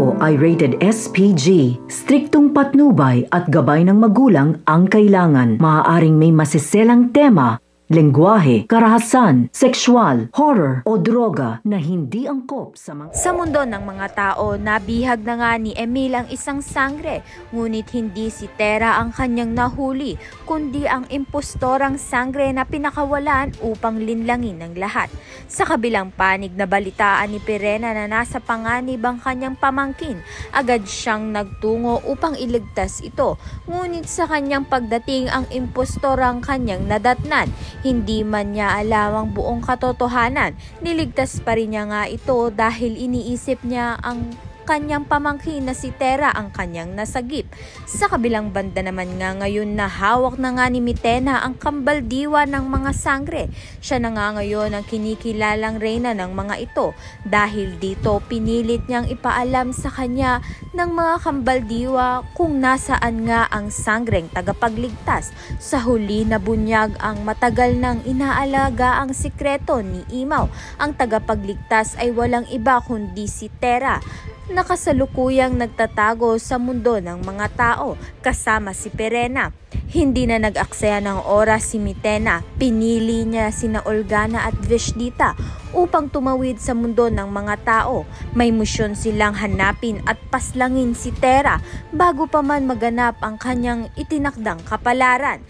ito ay rated SPG. Striktong patnubay at gabay ng magulang ang kailangan. Maaaring may masiselang tema, lengguwahe, karahasan, sexual, horror o droga na hindi angkop sa mga... Sa mundo ng mga tao, nabihag na nga ni Emil ang isang sangre, ngunit hindi si Tera ang kanyang nahuli, kundi ang impostorang sangre na pinakawalan upang linlangin ng lahat. Sa kabilang panig na balitaan ni Pirena na nasa panganib ang kanyang pamangkin, agad siyang nagtungo upang iligtas ito, ngunit sa kanyang pagdating ang impostorang kanyang nadatnan. Hindi man niya alam ang buong katotohanan, niligtas pa rin niya nga ito dahil iniisip niya ang kanyang pamangkin na si Tera ang kanyang nasagip. Sa kabilang banda naman nga ngayon na hawak na nga ni Mitena ang kambaldiwa ng mga sangre. Siya na nga ngayon ang kinikilalang reyna ng mga ito. Dahil dito pinilit niyang ipaalam sa kanya ng mga kambaldiwa kung nasaan nga ang sangreng tagapagligtas. Sa huli na bunyag ang matagal nang inaalaga ang sikreto ni Imaw. Ang tagapagligtas ay walang iba kundi si Tera, nakasalukuyang nagtatago sa mundo ng mga tao kasama si Pirena. Hindi na nag-aksaya ng oras si Mitena. Pinili niya sina Olgana at Vishdita upang tumawid sa mundo ng mga tao. May misyon silang hanapin at paslangin si Tera bago pa man maganap ang kanyang itinakdang kapalaran.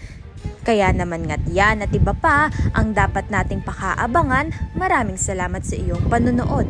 Kaya naman nga't yan at iba pa ang dapat nating pakaabangan. Maraming salamat sa iyong panonood.